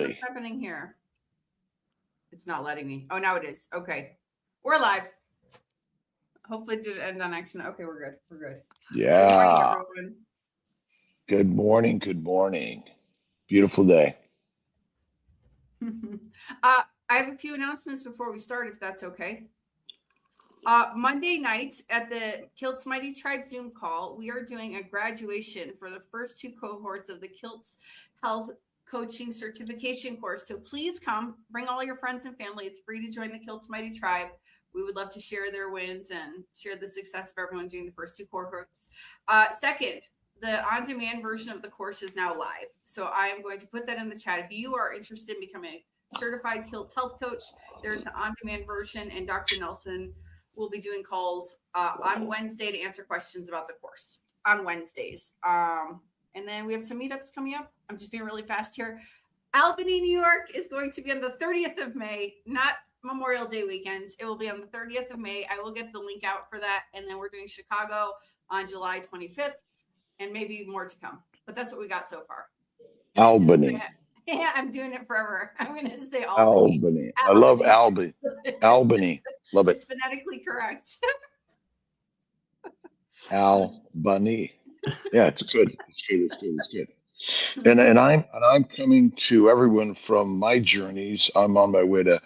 Clearly. What's happening here? It's not letting me. Oh, now it is. Okay. We're live. Hopefully it didn't end on accident. Okay, we're good. We're good. Yeah. Good morning, everyone. Good morning. Beautiful day. I have a few announcements before we start, if that's okay. Monday nights at the Kiltz Mighty Tribe Zoom call, we are doing a graduation for the first two cohorts of the Kiltz Health Coaching Certification course. So please come, bring all your friends and family. It's free to join the Kiltz Mighty Tribe. We would love to share their wins and share the success of everyone doing the first two cohorts. Second, the on-demand version of the course is now live. So I am going to put that in the chat. If you are interested in becoming a certified Kiltz health coach, there's the on-demand version, and Dr. Nelson will be doing calls on Wednesday to answer questions about the course on Wednesdays. And then we have some meetups coming up. I'm just being really fast here. Albany, New York is going to be on the 30th of May, not Memorial Day weekends. It will be on the 30th of May. I will get the link out for that. And then we're doing Chicago on July 25th and maybe more to come. But that's what we got so far. Albany. Yeah, I'm doing it forever. I'm going to say Albany. I love Albany. Albany. Love it. It's phonetically correct. Albany. Yeah, it's good. It's good. And I'm coming to everyone from my journeys. I'm on my way to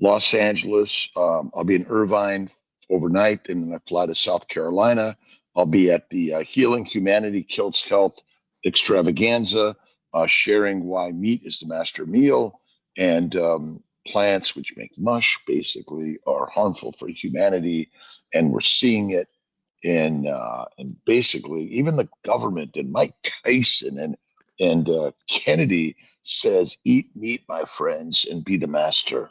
Los Angeles. I'll be in Irvine overnight, and then I fly to South Carolina. I'll be at the Healing Humanity Kiltz Health Extravaganza, sharing why meat is the master meal, and plants, which make mush, basically are harmful for humanity, and we're seeing it in basically even the government. And Mike Tyson and Kennedy says, "Eat meat, my friends, and be the master."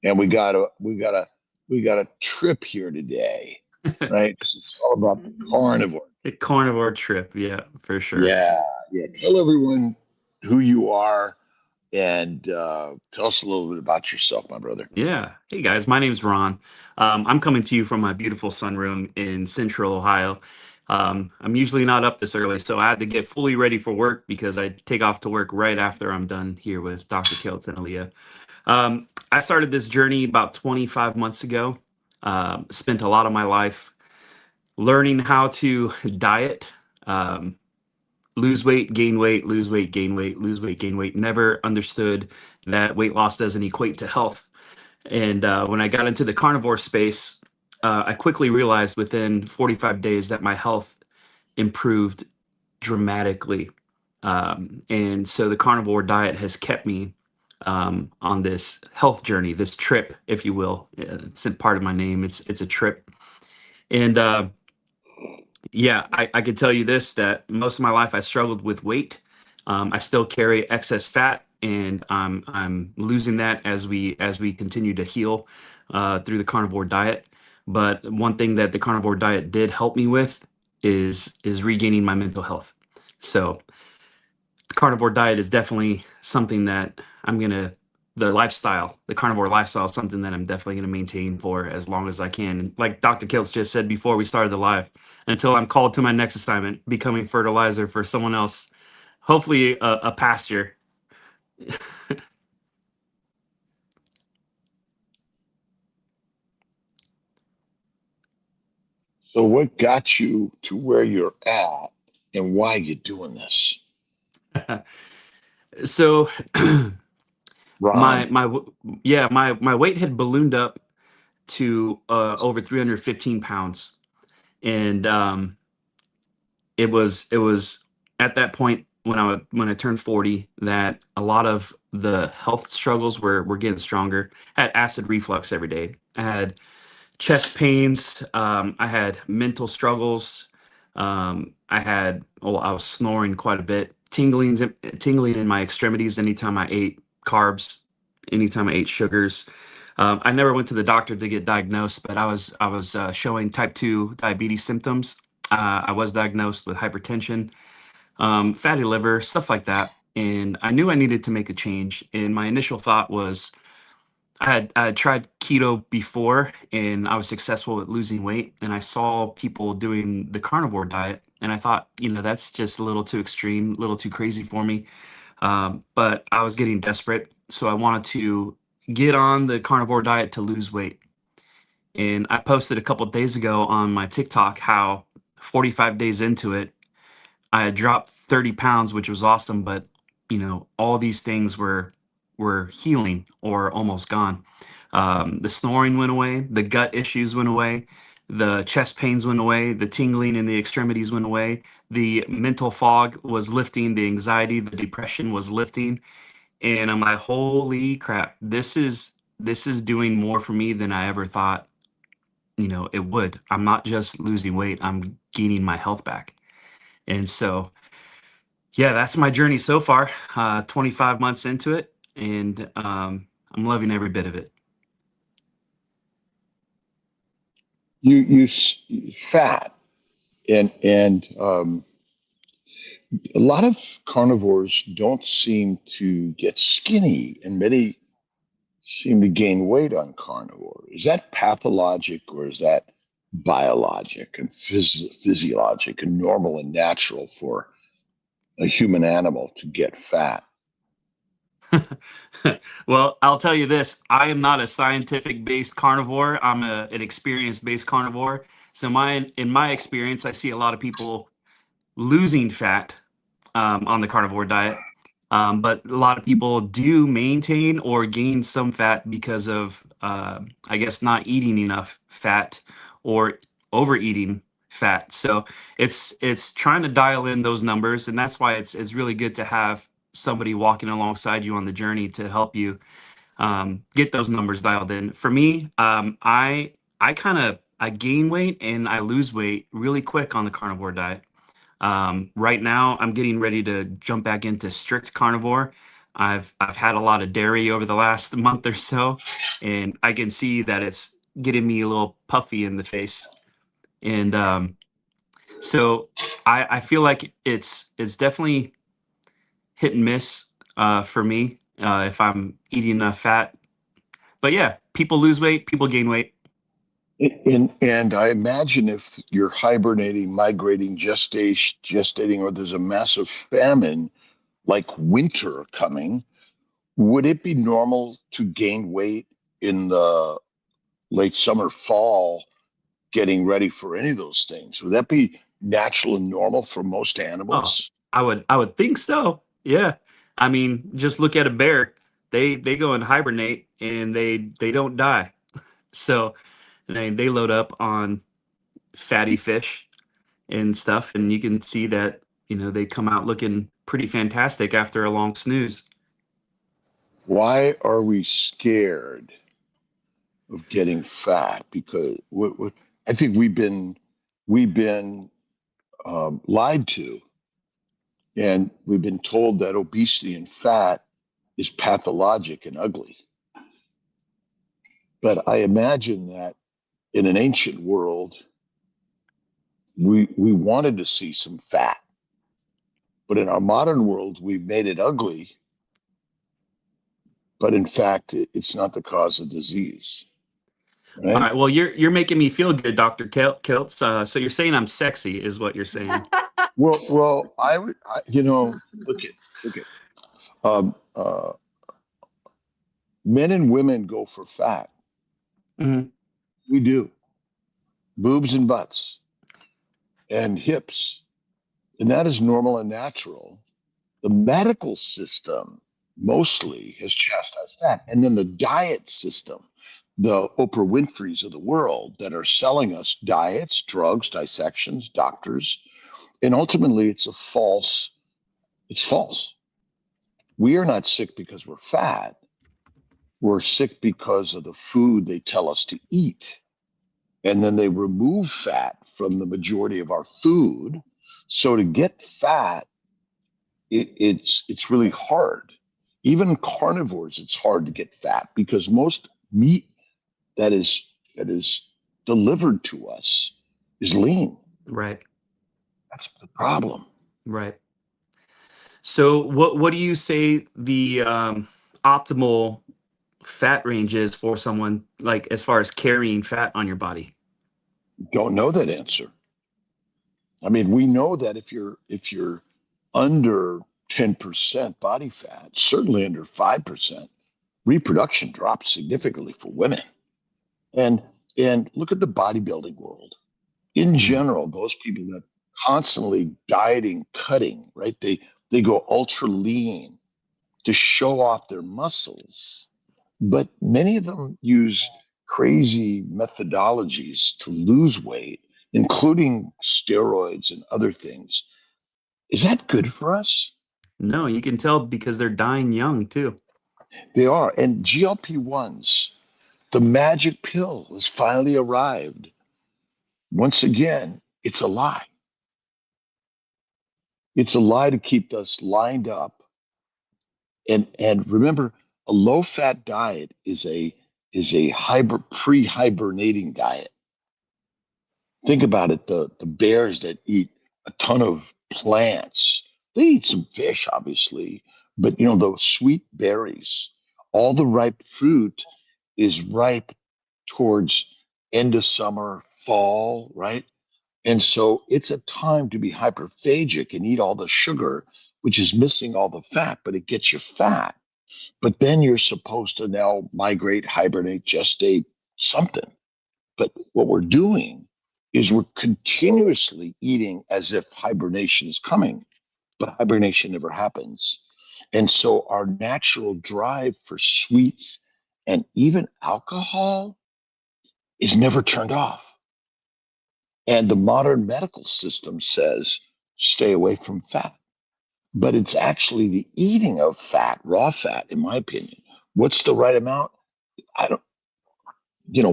And we got a trip here today, right? It's all about the carnivore. The carnivore trip, yeah, for sure. Yeah. Tell everyone who you are and tell us a little bit about yourself, my brother. Yeah. Hey guys, my name's Ron. I'm coming to you from my beautiful sunroom in Central Ohio. I'm usually not up this early, so I had to get fully ready for work because I take off to work right after I'm done here with Dr. Kiltz and Aaliyah. I started this journey about 25 months ago. Spent a lot of my life learning how to diet, lose weight, gain weight, lose weight, gain weight, lose weight, gain weight. Never understood that weight loss doesn't equate to health. And when I got into the carnivore space, I quickly realized within 45 days that my health improved dramatically. And so the carnivore diet has kept me on this health journey, this trip, if you will. It's part of my name. It's a trip. And yeah, I can tell you this, that most of my life I struggled with weight. I still carry excess fat, and I'm losing that as we continue to heal through the carnivore diet. But one thing that the carnivore diet did help me with is regaining my mental health. So the carnivore diet is definitely something that the carnivore lifestyle is something that I'm definitely going to maintain for as long as I can. And like Dr. Kiltz just said before we started the live, until I'm called to my next assignment, becoming fertilizer for someone else, hopefully a pasture. So what got you to where you're at, and why are you doing this? So Ron. my weight had ballooned up to over 315 pounds. And it was at that point when I turned 40 that a lot of the health struggles were getting stronger. I had acid reflux every day. I had chest pains. I had mental struggles. I was snoring quite a bit, tingling in my extremities anytime I ate carbs, anytime I ate sugars. I never went to the doctor to get diagnosed, but I was showing type 2 diabetes symptoms. I was diagnosed with hypertension, fatty liver, stuff like that. And I knew I needed to make a change. And my initial thought was I had tried keto before, and I was successful at losing weight. And I saw people doing the carnivore diet, and I thought, that's just a little too extreme, a little too crazy for me. But I was getting desperate. So I wanted to get on the carnivore diet to lose weight. And I posted a couple days ago on my TikTok how 45 days into it, I had dropped 30 pounds, which was awesome. But all these things were healing or almost gone. The snoring went away, the gut issues went away, the chest pains went away, the tingling in the extremities went away, the mental fog was lifting, the anxiety, the depression was lifting, and I'm like, holy crap, this is doing more for me than I ever thought it would. I'm not just losing weight, I'm gaining my health back. And so, yeah, that's my journey so far. 25 months into it, and I'm loving every bit of it. Fat and a lot of carnivores don't seem to get skinny, and many seem to gain weight on carnivore. Is that pathologic or is that biologic and physiologic and normal and natural for a human animal to get fat? Well, I'll tell you this, I am not a scientific based carnivore. I'm an experience based carnivore. So in my experience, I see a lot of people losing fat on the carnivore diet. But a lot of people do maintain or gain some fat because of, I guess, not eating enough fat or overeating fat. So it's trying to dial in those numbers, and that's why it's really good to have somebody walking alongside you on the journey to help you get those numbers dialed in. For me, I gain weight and I lose weight really quick on the carnivore diet. Right now, I'm getting ready to jump back into strict carnivore. I've had a lot of dairy over the last month or so, and I can see that it's getting me a little puffy in the face. And so I feel like it's definitely hit and miss for me if I'm eating enough fat. But yeah, people lose weight, people gain weight. And I imagine if you're hibernating, migrating, gestating, or there's a massive famine like winter coming, would it be normal to gain weight in the late summer, fall, getting ready for any of those things? Would that be natural and normal for most Oh, animals? I would think so. Yeah. I mean, just look at a bear. They go and hibernate and they don't die. So they load up on fatty fish and stuff, and you can see that, they come out looking pretty fantastic after a long snooze. Why are we scared of getting fat? Because I think we've been lied to, and we've been told that obesity and fat is pathologic and ugly. But I imagine that in an ancient world, we wanted to see some fat, but in our modern world, we've made it ugly. But in fact, it's not the cause of disease, All right? right. Well, you're making me feel good, Dr. Kiltz. So you're saying I'm sexy, is what you're saying. Well, I would, look at look at um, uh, men and women go for fat. Mhm. We do boobs and butts and hips, and that is normal and natural. The medical system mostly has chastised that. And then the diet system, the Oprah Winfrey's of the world that are selling us diets, drugs, dissections, doctors. And ultimately, it's false. We are not sick because we're fat. We're sick because of the food they tell us to eat. And then they remove fat from the majority of our food. So to get fat, it's really hard. Even carnivores, it's hard to get fat because most meat that is delivered to us is lean. Right. That's the problem. Right. So what do you say the optimal fat range is for someone, like as far as carrying fat on your body? Don't know that answer. I mean, we know that if you're under 10% body fat, certainly under 5%, reproduction drops significantly for women. And look at the bodybuilding world. In general, those people that constantly dieting, cutting, right? They go ultra lean to show off their muscles, but many of them use crazy methodologies to lose weight, including steroids and other things. Is that good for us? No, you can tell because they're dying young too. They are. And GLP-1s, the magic pill, has finally arrived. Once again, it's a lie. It's a lie to keep us lined up. And remember, a low-fat diet is a pre-hibernating diet. Think about it. The bears that eat a ton of plants, they eat some fish, obviously, but those sweet berries, all the ripe fruit is ripe towards end of summer, fall, right? And so it's a time to be hyperphagic and eat all the sugar, which is missing all the fat, but it gets you fat. But then you're supposed to now migrate, hibernate, gestate, something. But what we're doing is we're continuously eating as if hibernation is coming, but hibernation never happens. And so our natural drive for sweets and even alcohol is never turned off. And the modern medical system says stay away from fat. But it's actually the eating of fat, raw fat, in my opinion. What's the right amount? I don't,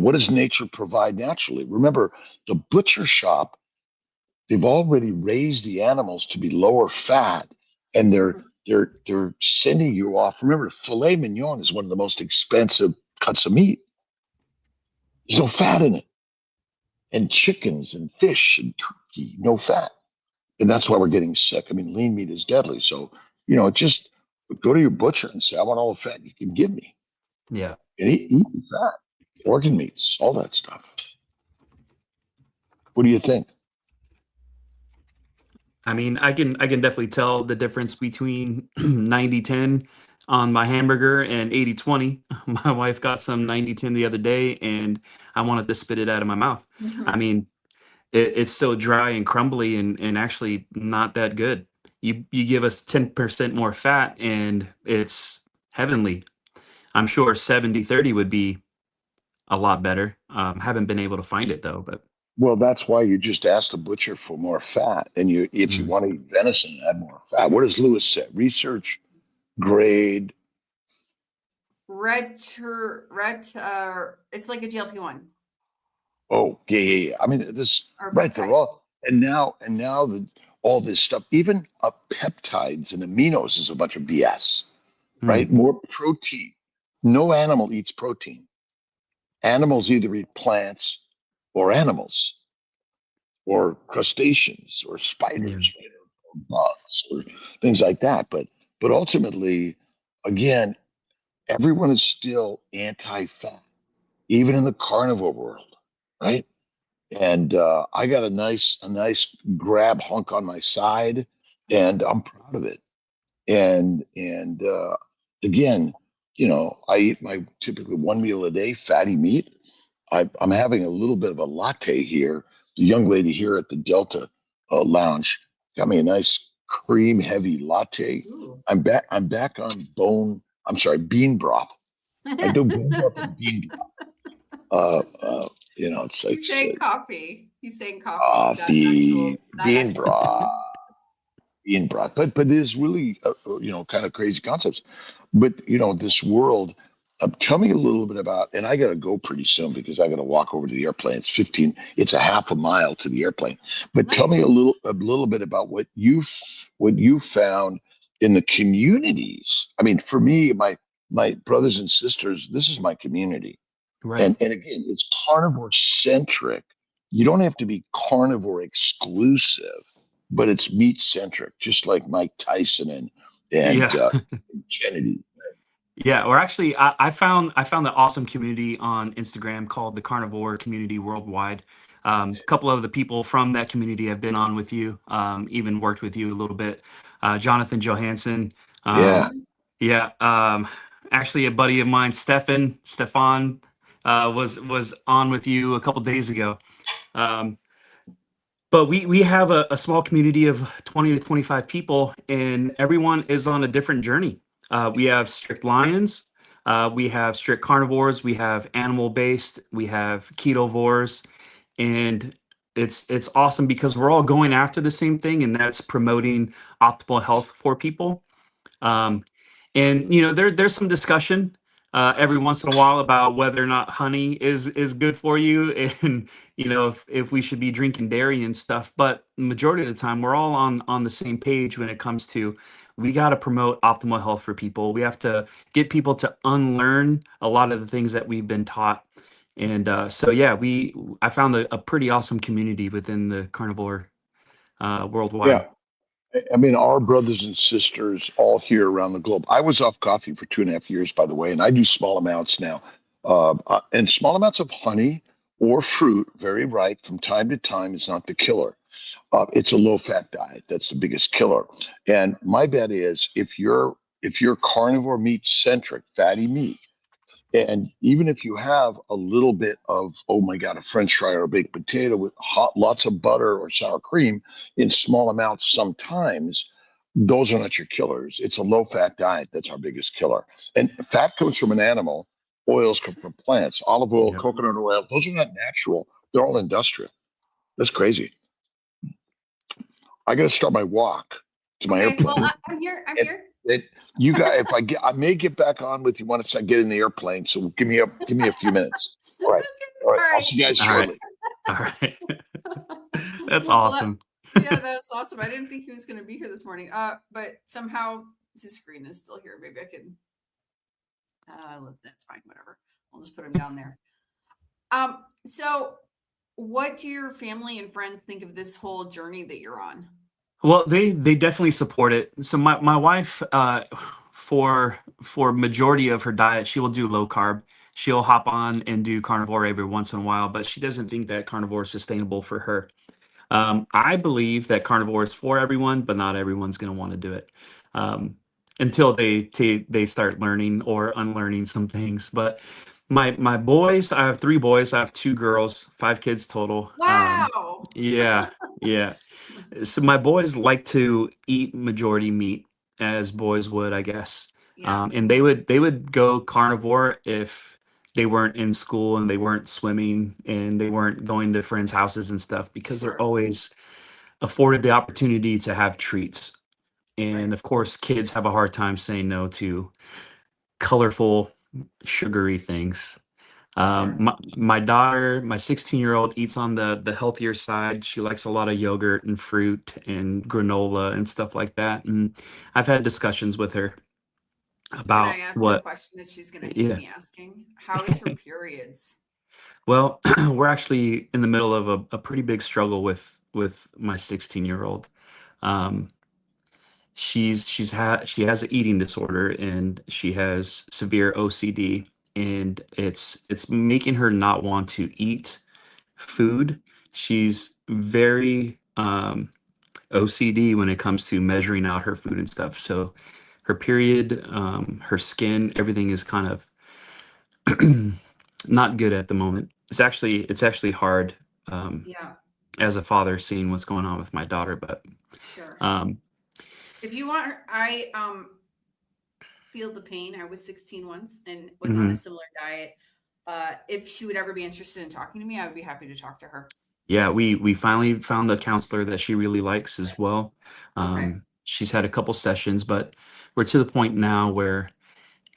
what does nature provide naturally? Remember, the butcher shop, they've already raised the animals to be lower fat, and they're sending you off. Remember, filet mignon is one of the most expensive cuts of meat. There's no fat in it. And chickens and fish and turkey, no fat. And that's why we're getting sick. I mean, lean meat is deadly. So, just go to your butcher and say, I want all the fat you can give me. Yeah. And eat the fat, organ meats, all that stuff. What do you think? I mean, I can definitely tell the difference between 90-10 on my hamburger and 80-20. My wife got some 90-10 the other day and I wanted to spit it out of my mouth. I mean, it's so dry and crumbly and actually not that good. You give us 10% more fat and it's heavenly. I'm sure 70-30 would be a lot better. Haven't been able to find it though, but Well, that's why you just ask the butcher for more fat. And if you want to eat venison, add more fat. What does Lewis say? Research grade. It's like a GLP-1. Oh, yeah. I mean, this right. They're all and now all this stuff, even peptides and aminos, is a bunch of BS. Right? More protein. No animal eats protein. Animals either eat plants or animals or crustaceans or spiders, right? Or bugs or things like that. But ultimately, again, everyone is still anti-fat, even in the carnivore world, right? And I got a nice grab hunk on my side, and I'm proud of it. And again, I eat my typically one meal a day, fatty meat. I'm having a little bit of a latte here. The young lady here at the Delta Lounge got me a nice cream heavy latte. Ooh. I'm back on bean broth. I do bean broth and bean broth. It's like He's saying coffee. He's saying coffee. Coffee, bean broth. Being brought, but it is really kind of crazy concepts. But this world. Tell me a little bit about, and I got to go pretty soon because I got to walk over to the airplane. It's a half a mile to the airplane. But Nice. Tell me a little bit about what you found in the communities. I mean, for me, my brothers and sisters, this is my community, right. And again, it's carnivore centric. You don't have to be carnivore exclusive, but it's meat centric, just like Mike Tyson and Kennedy. Yeah, or actually, I found the awesome community on Instagram called the Carnivore Community Worldwide. A couple of the people from that community have been on with you, even worked with you a little bit. Jonathan Johansson. Yeah. Yeah. Actually, a buddy of mine, Stefan, was on with you a couple days ago. But we have a small community of 20 to 25 people, and everyone is on a different journey. We have strict lions, we have strict carnivores, we have animal-based, we have ketovores, and it's awesome because we're all going after the same thing, and that's promoting optimal health for people. Um, and there's some discussion every once in a while about whether or not honey is good for you, and if we should be drinking dairy and stuff. But the majority of the time, we're all on the same page when it comes to we got to promote optimal health for people. We have to get people to unlearn a lot of the things that we've been taught. And so yeah, I found a pretty awesome community within the carnivore worldwide. Yeah. I mean, our brothers and sisters all here around the globe. I was off coffee for 2.5 years, by the way, and I do small amounts now. And small amounts of honey or fruit, very ripe from time to time, is not the killer. It's a low-fat diet that's the biggest killer. And my bet is if you're carnivore meat centric, fatty meat, and even if you have a little bit of, oh my God, a French fry or a baked potato with lots of butter or sour cream in small amounts sometimes, those are not your killers. It's a low-fat diet that's our biggest killer. And fat comes from an animal. Oils come from plants. Olive oil, Yep. coconut oil, those are not natural. They're all industrial. That's crazy. I got to start my walk to my Okay, airplane. well, I'm here. I'm here. You got. I may get back on with you once I get in the airplane. So give me a few minutes. All right. Okay, All right. all I'll right. see you guys All right. shortly. All right. That's Well, awesome. yeah, that's awesome. I didn't think he was going to be here this morning. But somehow his screen is still here. Maybe I can. That's fine. Whatever. I'll just put him down there. So what do your family and friends think of this whole journey that you're on? Well, they definitely support it. So my wife, for majority of her diet, she will do low carb. She'll hop on and do carnivore every once in a while, but she doesn't think that carnivore is sustainable for her. I believe that carnivore is for everyone, but not everyone's going to want to do it until they start learning or unlearning some things. But my boys, I have 3 boys, I have 2 girls, 5 kids total. Wow. Yeah, yeah. So my boys like to eat majority meat, as boys would, I guess. Yeah. And they would go carnivore if they weren't in school and they weren't swimming and they weren't going to friends' houses and stuff, because they're Sure. always afforded the opportunity to have treats. And Right. of course, kids have a hard time saying no to colorful, sugary things. Sure. My daughter, my 16-year-old, eats on the healthier side. She likes a lot of yogurt and fruit and granola and stuff like that. And I've had discussions with her Can I about ask a what, question that she's going to hate yeah. me asking? How is her periods? Well, we're actually in the middle of a pretty big struggle with my 16-year-old. Um, she has an eating disorder, and she has severe OCD, and it's making her not want to eat food. She's very OCD when it comes to measuring out her food and stuff. So her period, her skin, everything is kind of not good at the moment. It's actually hard Yeah, as a father seeing what's going on with my daughter. But sure. um, If you want, I feel the pain. I was 16 once and was on a mhm. similar diet. If she would ever be interested in talking to me, I would be happy to talk to her. Yeah, we finally found a counselor that she really likes as well. Okay. She's had a couple sessions, but we're to the point now where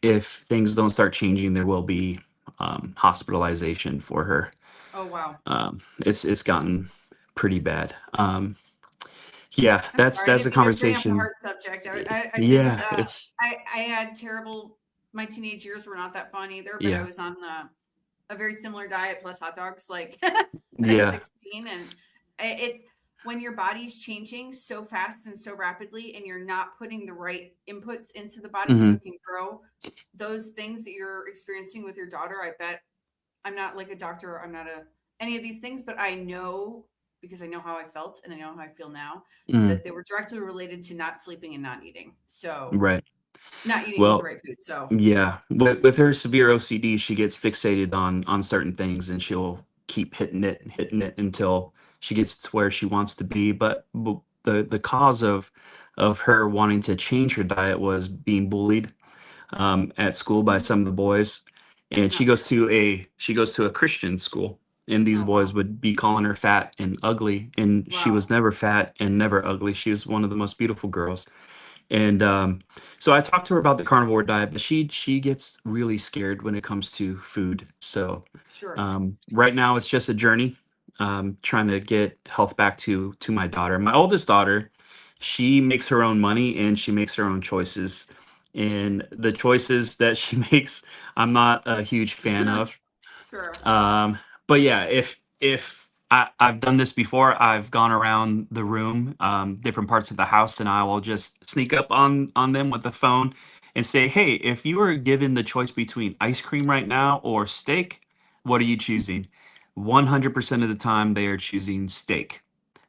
if things don't start changing, there will be hospitalization for her. Oh, wow. It's gotten pretty bad. Yeah, I'm that's sorry. I that's a didn't mean to bring up a conversation. hard subject. I just, Yeah, it's I had terrible, my teenage years were not that fun either, but I yeah, was on a very similar diet plus hot dogs, like at yeah, 16. And it's when your body's changing so fast and so rapidly, and you're not putting the right inputs into the body so hmm it can grow those things that you're experiencing with your daughter. I bet I'm not like a doctor. I'm not any of these things, but I know, because I know how I felt and I know how I feel now, hmm that they were directly related to not sleeping and not eating. So right. not eating the Well, right food. So yeah, with her severe OCD, she gets fixated on certain things, and she'll keep hitting it until she gets to where she wants to be. But the cause of her wanting to change her diet was being bullied at school by some of the boys, and not she goes to a Christian school, and these oh wow. boys would be calling her fat and ugly, and she Wow. was never fat and never ugly. She was one of the most beautiful girls. And so I talked to her about the carnivore diet, but she gets really scared when it comes to food. So Sure. right now it's just a journey, trying to get health back to my daughter. My oldest daughter, she makes her own money and she makes her own choices. And the choices that she makes, I'm not a huge fan of. Sure. But yeah, if I've done this before, I've gone around the room, different parts of the house, and I will just sneak up on them with the phone and say, "Hey, if you were given the choice between ice cream right now or steak, what are you choosing?" 100% of the time, they are choosing steak.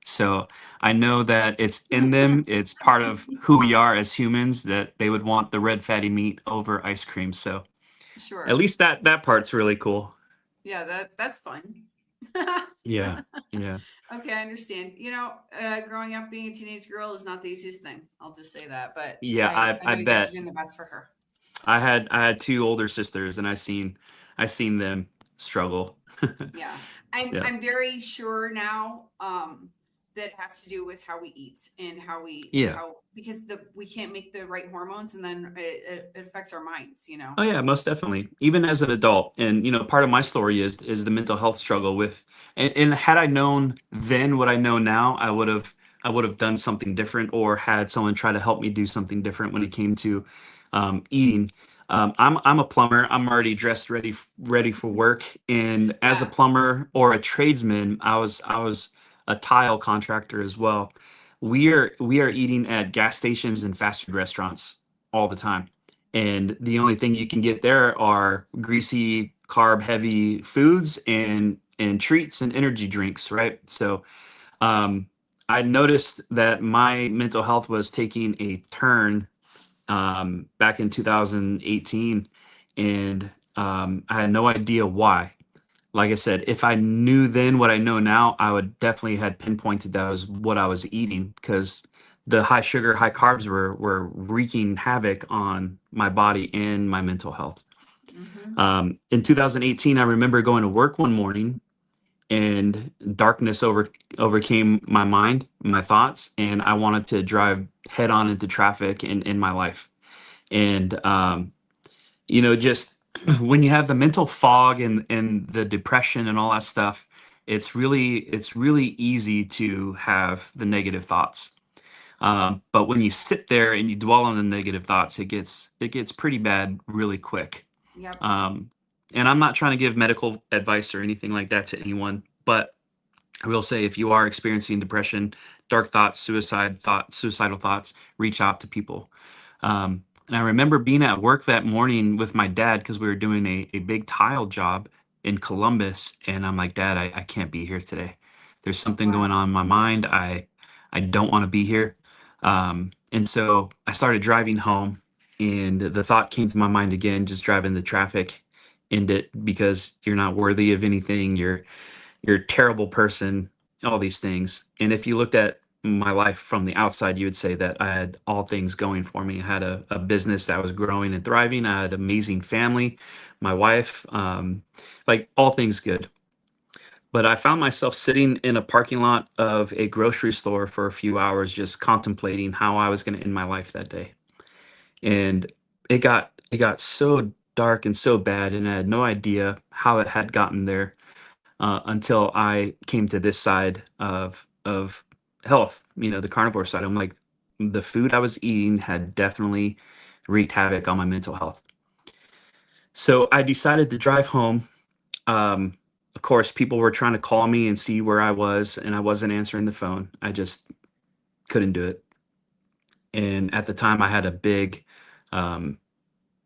So I know that it's in them. It's part of who we are as humans that they would want the red fatty meat over ice cream. So at Sure. least that part's really cool. Yeah, that's fun. Yeah, yeah. Okay, I understand. Growing up being a teenage girl is not the easiest thing. I'll just say that. But Yeah, I I know you guys are bet. doing the best for her. I had two older sisters, and I seen them struggle. Yeah. I'm Yeah. I'm very sure now that has to do with how we eat and Yeah. how because we can't make the right hormones and then it affects our minds, you know. Oh yeah, most definitely. Even as an adult, and part of my story is the mental health struggle with, and had I known then what I know now, I would have done something different, or had someone try to help me do something different when it came to eating. I'm a plumber. I'm already dressed ready for work, and as a Yeah. plumber or a tradesman, I was a tile contractor as well. We are eating at gas stations and fast food restaurants all the time, and the only thing you can get there are greasy, carb heavy foods and treats and energy drinks, right? So um I noticed that my mental health was taking a turn back in 2018, and I had no idea why. Like I said, if I knew then what I know now, I would definitely had pinpointed that was what I was eating, because the high sugar, high carbs were wreaking havoc on my body and my mental health. Mm-hmm. In 2018, I remember going to work one morning, and darkness overcame my mind, my thoughts, and I wanted to drive head on into traffic in my life. And just when you have the mental fog and the depression and all that stuff, it's really easy to have the negative thoughts. But when you sit there and you dwell on the negative thoughts, it gets pretty bad really quick. Yep. um, and I'm not trying to give medical advice or anything like that to anyone, but I will say, if you are experiencing depression, dark thoughts, suicidal thoughts, reach out to people. And I remember being at work that morning with my dad, because we were doing a big tile job in Columbus. And I'm like, Dad, I can't be here today. There's something going Wow. on in my mind. I don't want to be here. And so I started driving home, and the thought came to my mind again, just driving the traffic, end it, because you're not worthy of anything. You're a terrible person, all these things. And if you looked at my life from the outside, you would say that I had all things going for me. I had a business that was growing and thriving. I had amazing family, my wife, like all things good. But I found myself sitting in a parking lot of a grocery store for a few hours, just contemplating how I was going to end my life that day. And it got so dark and so bad, and I had no idea how it had gotten there, until I came to this side of health, the carnivore side. I'm like, the food I was eating had definitely wreaked havoc on my mental health. So I decided to drive home. Of course, people were trying to call me and see where I was, and I wasn't answering the phone. I just couldn't do it. And at the time, I had a big um,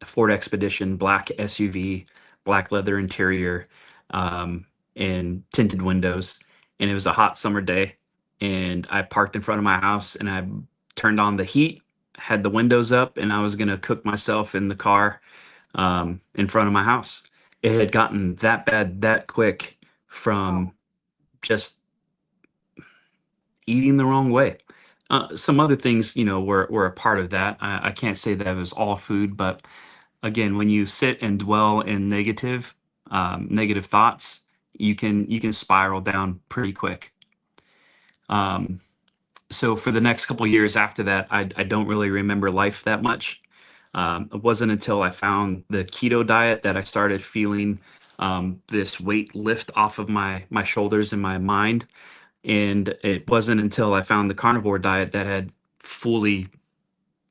Ford Expedition, black SUV, black leather interior, and tinted windows. And it was a hot summer day. And I parked in front of my house, and I turned on the heat, had the windows up and I was going to cook myself in the car in front of my house. It had gotten that bad that quick from just eating the wrong way. Some other things, were a part of that. I can't say that it was all food, but again, when you sit and dwell in negative thoughts, you can spiral down pretty quick. So for the next couple years after that, I don't really remember life that much. It wasn't until I found the keto diet that I started feeling this weight lift off of my shoulders and my mind. And it wasn't until I found the carnivore diet that had fully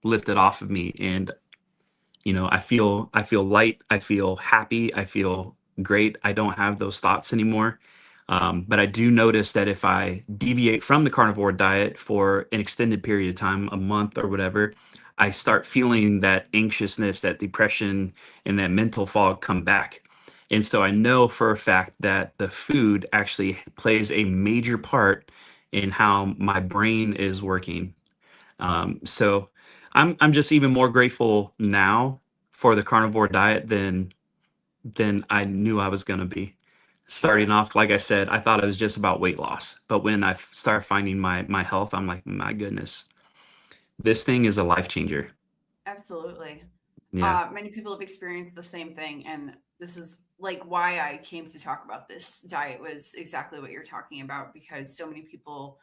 lifted off of me. And I feel light, I feel happy, I feel great. I don't have those thoughts anymore. But I do notice that if I deviate from the carnivore diet for an extended period of time, a month or whatever, I start feeling that anxiousness, that depression, and that mental fog come back. And so I know for a fact that the food actually plays a major part in how my brain is working. So I'm just even more grateful now for the carnivore diet than I knew I was going to be. Starting Sure. off, like I said, I thought it was just about weight loss, but when I start finding my health, I'm like, my goodness, this thing is a life changer. Absolutely. Yeah. Many people have experienced the same thing, and this is like why I came to talk about this diet was exactly what you're talking about, because so many people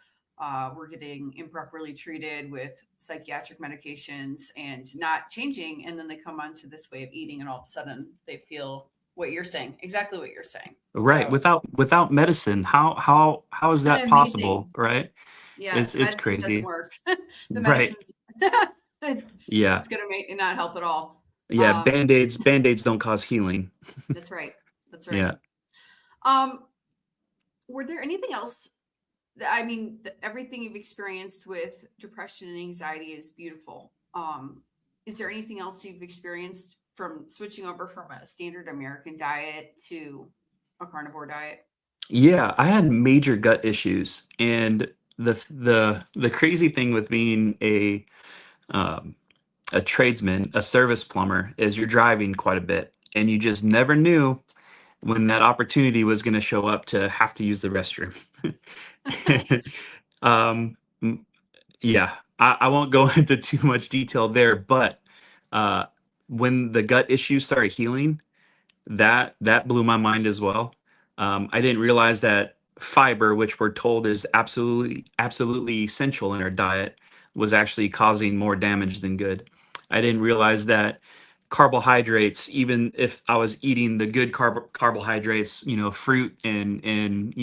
were getting improperly treated with psychiatric medications and not changing, and then they come onto this way of eating, and all of a sudden they feel what you're saying, exactly what you're saying. Right. So Without medicine, how is that possible? amazing. Right? Yeah, It's medicine doesn't crazy. work. The Right. medicine's Yeah. it's gonna make it not help at all. Yeah. Um, Band-Aids don't cause healing. that's right. That's right. Yeah. Um, were there anything else? I mean, everything you've experienced with depression and anxiety is beautiful. Is there anything else you've experienced from switching over from a standard American diet to a carnivore diet? Yeah, I had major gut issues, and the crazy thing with being um, a tradesman, a service plumber, is you're driving quite a bit, and you just never knew when that opportunity was going to show up to have to use the restroom. um, m- yeah, I won't go into too much detail there, but uh, when the gut issues started healing, that blew my mind as well. I didn't realize that fiber, which we're told is absolutely essential in our diet, was actually causing more damage than good. I didn't realize that carbohydrates, even if I was eating the good carbohydrates, fruit and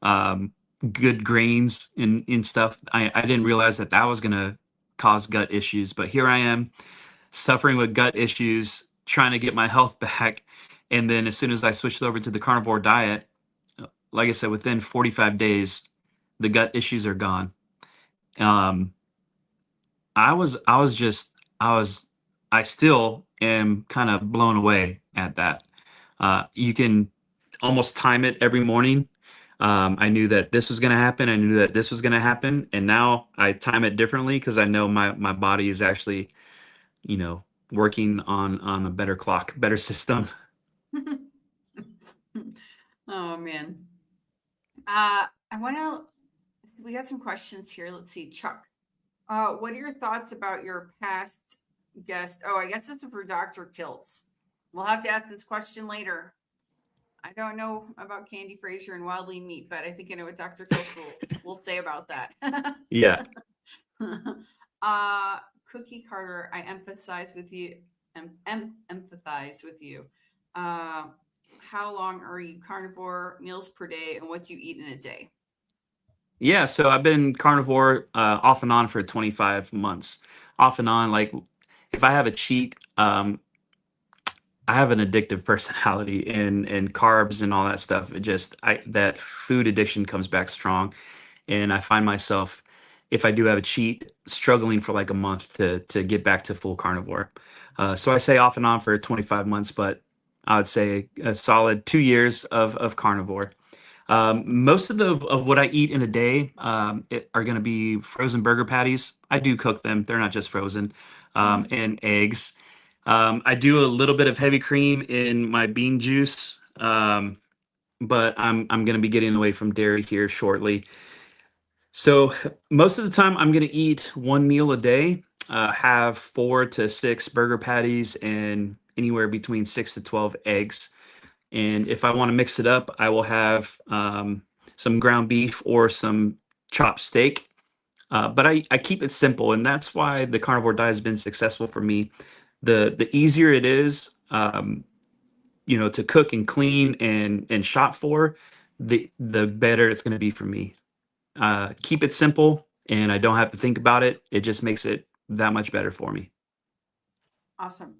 um, good grains and stuff, I didn't realize that was gonna cause gut issues. But here I am suffering with gut issues, trying to get my health back. And then as soon as I switched over to the carnivore diet, like I said, within 45 days, the gut issues are gone. Um, I was just, I still am kind of blown away at that. You can almost time it every morning. I knew that this was going to happen. I knew that this was going to happen. And now I time it differently because I know my body is actually working on a better clock, better system. Oh man. I want to. We got some questions here. Let's see, Chuck. What are your thoughts about your past guest? Oh, I guess this is for Dr. Kiltz. We'll have to ask this question later. I don't know about Candy Fraser and wild lean meat, but I think I know what Dr. Kiltz will say about that. Yeah. Cookie Carter, I empathize with you. Empathize with you. How long are you carnivore, meals per day, and what do you eat in a day? Yeah, so I've been carnivore off and on for 25 months. Off and on, like if I have a cheat, I have an addictive personality and carbs and all that stuff. That food addiction comes back strong, and I find myself, if I do have a cheat, struggling for like a month to get back to full carnivore. So I say off and on for 25 months, but I would say a solid 2 years of carnivore. Most of what I eat in a day are going to be frozen burger patties. I do cook them; they're not just frozen, Mhm. and eggs. I do a little bit of heavy cream in my bean juice, but I'm going to be getting away from dairy here shortly. So most of the time, I'm going to eat one meal a day, have 4 to 6 burger patties, and anywhere between 6 to 12 eggs. And if I want to mix it up, I will have some ground beef or some chopped steak. But I keep it simple, and that's why the carnivore diet has been successful for me. The easier it is, to cook and clean and shop for, the better it's going to be for me. Keep it simple, and I don't have to think about it. It just makes it that much better for me. Awesome.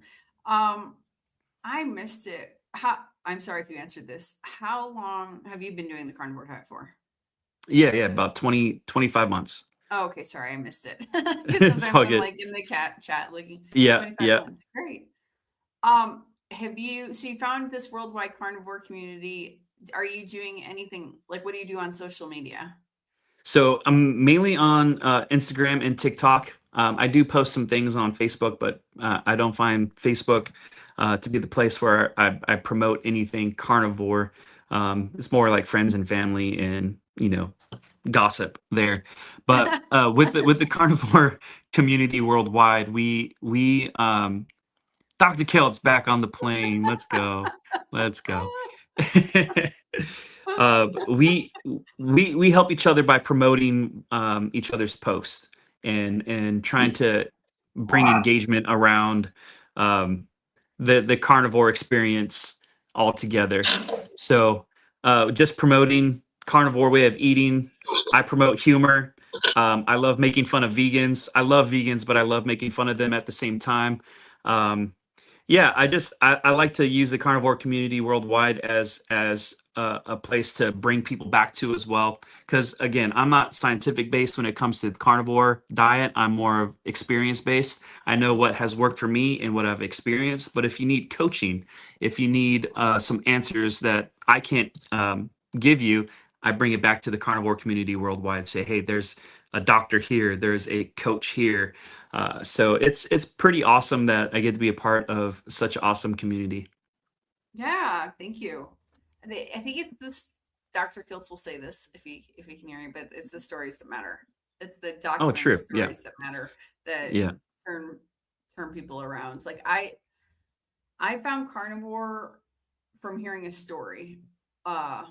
I missed it. I'm sorry if you answered this. How long have you been doing the carnivore diet for? Yeah, about 20, 25 months. Oh, okay. Sorry, I missed it. Because It's sometimes all I'm good. like in the cat chat looking Yeah, 25 yeah. months. Great. So you found this worldwide carnivore community. Are you doing anything like what do you do on social media? So I'm mainly on Instagram and TikTok. I do post some things on Facebook, but I don't find Facebook to be the place where I promote anything carnivore. It's more like friends and family and gossip there. But with the carnivore community worldwide, we Dr. Kiltz back on the plane. Let's go. Let's go. We help each other by promoting each other's posts and trying to bring engagement around um, the carnivore experience altogether. So just promoting carnivore way of eating. I promote humor. I love making fun of vegans. I love vegans, but I love making fun of them at the same time. Um, yeah, I like to use the carnivore community worldwide as a place to bring people back to as well. Because again, I'm not scientific based when it comes to the carnivore diet. I'm more of experience based. I know what has worked for me and what I've experienced. But if you need coaching, if you need some answers that I can't give you, I bring it back to the carnivore community worldwide. Say, hey, there's a doctor here, there's a coach here. So it's pretty awesome that I get to be a part of such an awesome community. Yeah, thank you. I think it's this. Dr. Kiltz will say this if he can hear me, but it's the stories that matter. It's the Oh, documented true. Yeah. stories that matter that Yeah. turn turn people around. Like I found carnivore from hearing a story. Uh,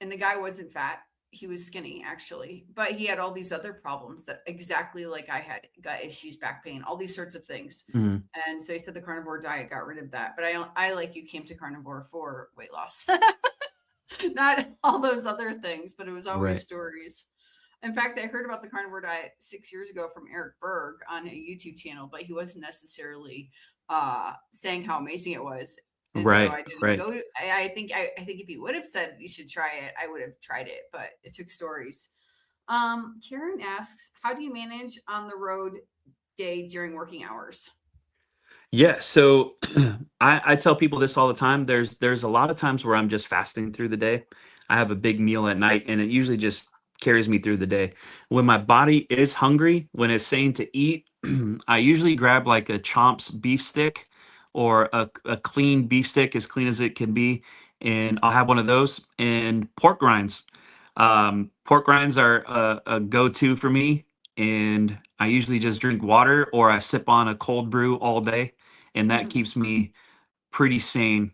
and the guy wasn't fat. He was skinny actually, but he had all these other problems that exactly like I had gut issues, back pain, all these sorts of things. Mhm. And so he said the carnivore diet got rid of that. But I like you came to carnivore for weight loss, not all those other things, but it was always Right. stories. In fact, I heard about the carnivore diet 6 years ago from Eric Berg on a YouTube channel, but he wasn't necessarily saying how amazing it was. And so Right. I didn't Right. go. I think if he would have said you should try it, I would have tried it, but it took stories. Karen asks, how do you manage on the road day during working hours? Yeah. So I tell people this all the time. There's a lot of times where I'm just fasting through the day. I have a big meal at night, and it usually just carries me through the day. When my body is hungry, when it's saying to eat, I usually grab like a Chomp's beef stick or a clean beef stick, as clean as it can be, and I'll have one of those and pork rinds. Pork rinds are a go-to for me, and I usually just drink water or I sip on a cold brew all day, and that Mhm. keeps me pretty sane.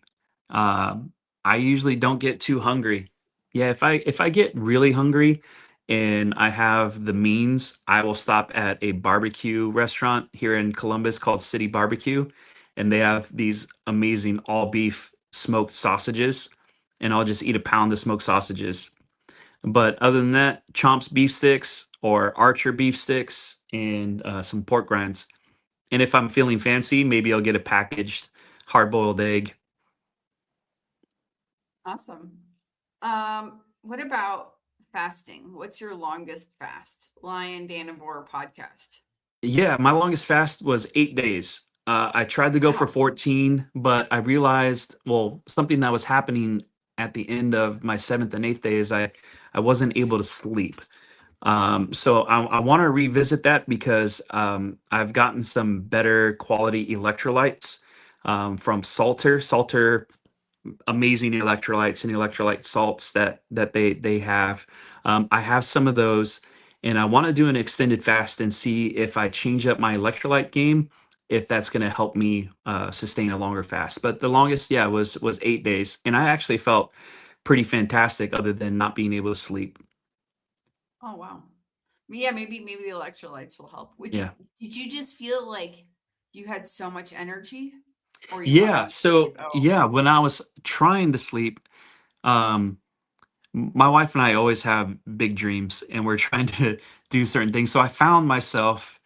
I usually don't get too hungry. Yeah, if I get really hungry and I have the means, I will stop at a barbecue restaurant here in Columbus called City Barbecue, and they have these amazing all beef smoked sausages, and I'll just eat a pound of smoked sausages. But other than that, Chomp's beef sticks or Archer beef sticks and some pork rinds. And if I'm feeling fancy, maybe I'll get a packaged hard-boiled egg. Awesome. What about fasting? What's your longest fast? Lion Danavor podcast. Yeah, my longest fast was 8 days. I tried to go for Wow. 14, but I realized, well, something that was happening at the end of my 7th and 8th day is I wasn't able to sleep. So I want to revisit that because I've gotten some better quality electrolytes from Salter. Salter, amazing electrolytes and electrolyte salts that they have. I have some of those, and I want to do an extended fast and see if I change up my electrolyte game, if that's going to help me sustain a longer fast. But the longest, yeah, was 8 days, and I actually felt pretty fantastic, other than not being able to sleep. Oh wow. Yeah, maybe the electrolytes will help. Yeah. Did you just feel like you had so much energy, or you Yeah. wanted to So sleep? Oh, yeah, when I was trying to sleep, um, my wife and I always have big dreams, and we're trying to do certain things. So I found myself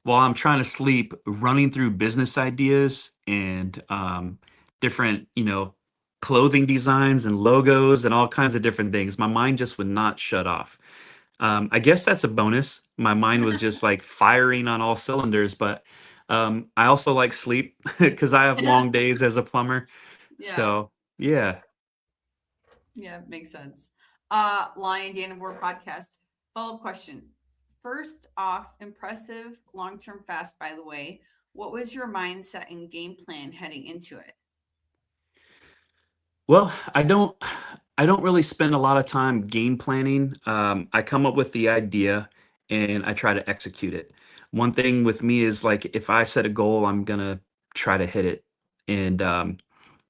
while I'm trying to sleep, running through business ideas and different, clothing designs and logos and all kinds of different things. My mind just would not shut off. I guess that's a bonus. My mind was just like firing on all cylinders, but I also like sleep because I have long days as a plumber. yeah. So, yeah. Yeah, makes sense. Lion Danivore podcast. Follow-up question. First off, impressive long-term fast, by the way. What was your mindset and game plan heading into it? Well, I don't really spend a lot of time game planning. I come up with the idea and I try to execute it. One thing with me is like if I set a goal, I'm gonna try to hit it, and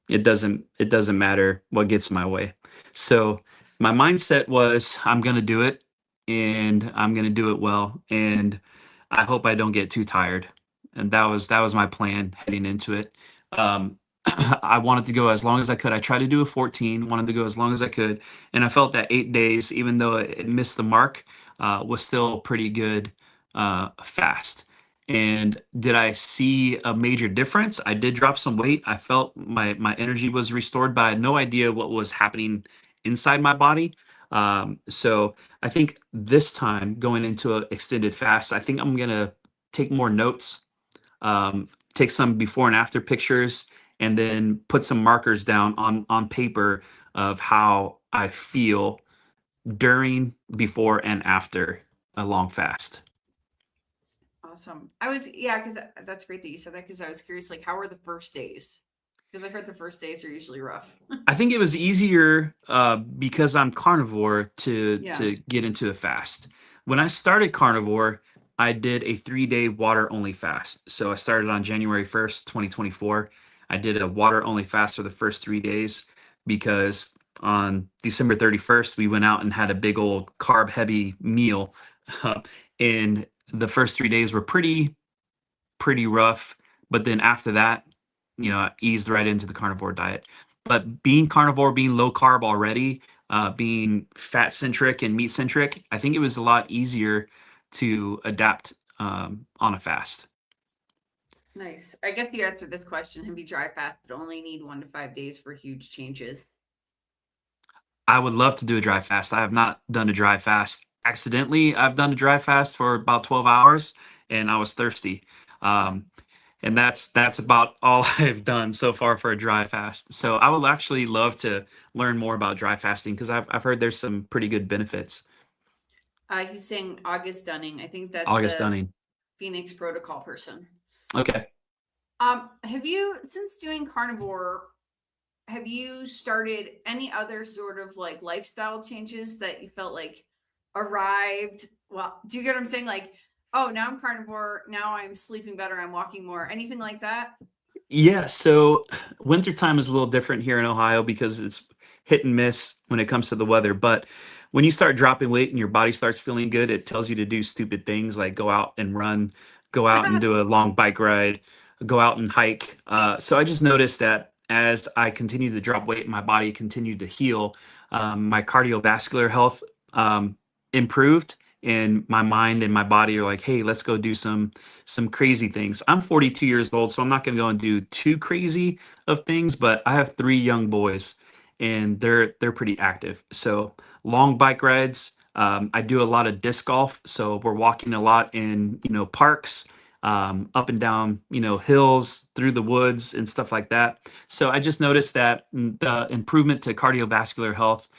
it doesn't matter what gets in my way. So my mindset was I'm gonna do it, and I'm gonna do it well, and I hope I don't get too tired. And that was my plan heading into it. I wanted to go as long as I could. I tried to do a 14, wanted to go as long as I could, and I felt that 8 days, even though it missed the mark, was still pretty good fast. And did I see a major difference? I did drop some weight. I felt my energy was restored, but I had no idea what was happening inside my body. So I think this time going into an extended fast, I think I'm gonna take more notes, take some before and after pictures, and then put some markers down on paper of how I feel during, before, and after a long fast. Awesome. Because that's great that you said that, because I was curious, like, how were the first days? Because I heard the first days are usually rough. I think it was easier because I'm carnivore to Yeah. get into a fast. When I started carnivore, I did a 3-day water only fast. So I started on January 1st, 2024. I did a water only fast for the first 3 days because on December 31st, we went out and had a big old carb heavy meal. And the first 3 days were pretty rough. But then after that, I eased right into the carnivore diet. But being carnivore, being low carb already, being fat centric and meat centric, I think it was a lot easier to adapt on a fast. Nice. I guess you answered this question. Have you dry fasted? Only need 1 to 5 days for huge changes. I would love to do a dry fast. I have not done a dry fast. Accidentally, I've done a dry fast for about 12 hours and I was thirsty. And that's about all I've done so far for a dry fast. So I would actually love to learn more about dry fasting because I've heard there's some pretty good benefits. He's saying August Dunning. I think that's August the Dunning. Phoenix Protocol person. Okay. Have you, since doing carnivore, have you started any other sort of like lifestyle changes that you felt like arrived? Well, do you get what I'm saying? Like, oh, now I'm carnivore. Now I'm sleeping better. I'm walking more. Anything like that? Yeah, so wintertime is a little different here in Ohio because it's hit and miss when it comes to the weather. But when you start dropping weight and your body starts feeling good, it tells you to do stupid things like go out and run, go out and do a long bike ride, go out and hike. So I just noticed that as I continued to drop weight and my body continued to heal, my cardiovascular health improved, and my mind and my body are like, hey, let's go do some crazy things. I'm 42 years old, so I'm not going to go and do too crazy of things, but I have 3 young boys and they're pretty active. So long bike rides. I do a lot of disc golf, so we're walking a lot in parks. up and down, hills, through the woods and stuff like that. So I just noticed that the improvement to cardiovascular health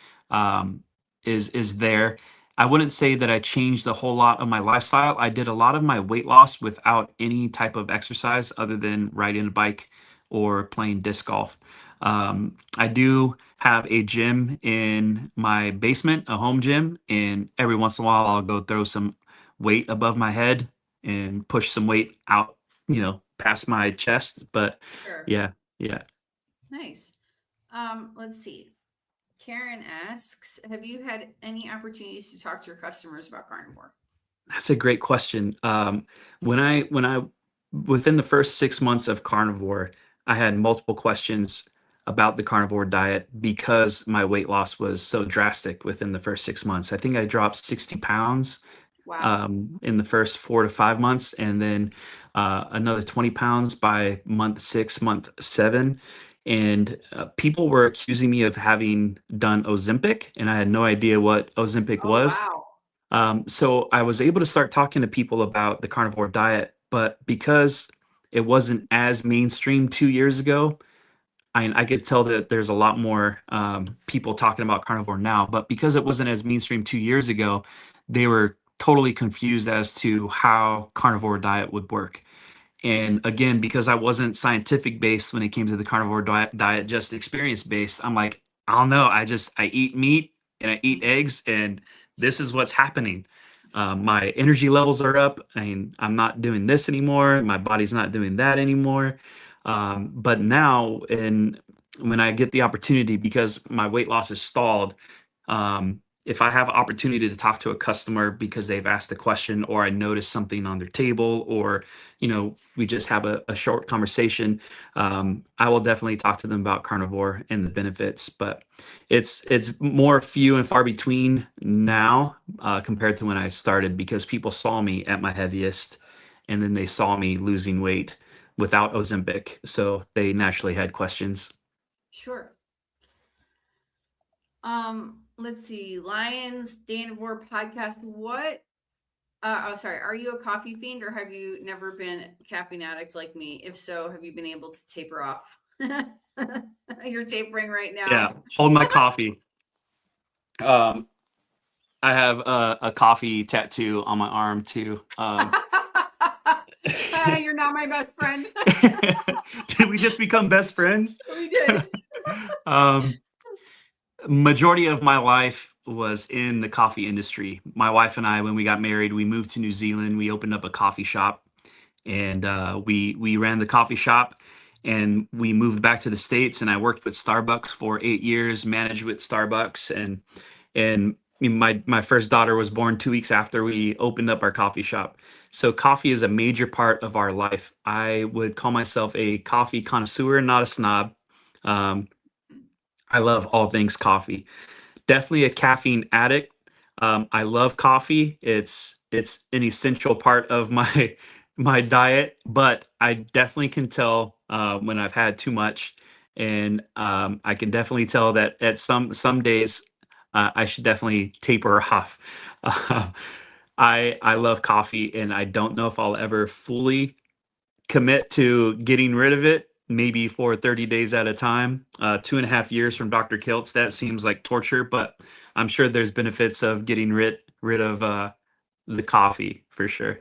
is there. I wouldn't say that I changed a whole lot of my lifestyle. I did a lot of my weight loss without any type of exercise other than riding a bike or playing disc golf. I do have a gym in my basement, a home gym, and every once in a while I'll go throw some weight above my head and push some weight out, past my chest. But Sure. yeah. Nice. Let's see. Karen asks, have you had any opportunities to talk to your customers about carnivore? That's a great question. When I within the first 6 months of carnivore, I had multiple questions about the carnivore diet because my weight loss was so drastic within the first 6 months. I think I dropped 60 pounds Wow. in the first 4 to 5 months, and then another 20 pounds by month 6, month 7. And people were accusing me of having done Ozempic, and I had no idea what Ozempic Oh, was. wow. So I was able to start talking to people about the carnivore diet, but because it wasn't as mainstream 2 years ago, I could tell that there's a lot more people talking about carnivore now, but because it wasn't as mainstream 2 years ago, they were totally confused as to how carnivore diet would work. And again, because I wasn't scientific based when it came to the carnivore diet, just experience based, I'm like, I don't know. I eat meat and I eat eggs, and this is what's happening. My energy levels are up. I'm not doing this anymore. My body's not doing that anymore. But now, when I get the opportunity, because my weight loss is stalled, if I have opportunity to talk to a customer because they've asked a question, or I notice something on their table, or we just have a short conversation, I will definitely talk to them about carnivore and the benefits. But it's more few and far between now compared to when I started, because people saw me at my heaviest, and then they saw me losing weight without Ozempic, so they naturally had questions. Sure. Let's see. Lions Danivore podcast. What? Sorry. Are you a coffee fiend, or have you never been caffeine addict like me? If so, have you been able to taper off? You're tapering right now. Yeah, hold my coffee. I have a coffee tattoo on my arm too. You're not my best friend. Did we just become best friends? We did. Majority of my life was in the coffee industry. My wife and I, when we got married, we moved to New Zealand. We opened up a coffee shop, and we ran the coffee shop, and we moved back to the States, and I worked with Starbucks for 8 years, managed with Starbucks, and my first daughter was born 2 weeks after we opened up our coffee shop. So coffee is a major part of our life. I would call myself a coffee connoisseur, not a snob. I love all things coffee. Definitely a caffeine addict. I love coffee. It's an essential part of my diet, but I definitely can tell when I've had too much, and I can definitely tell that at some days I should definitely taper off. I love coffee, and I don't know if I'll ever fully commit to getting rid of it, maybe for 30 days at a time. 2.5 years from Dr.Kiltz, that seems like torture, but I'm sure there's benefits of getting rid of the coffee for sure.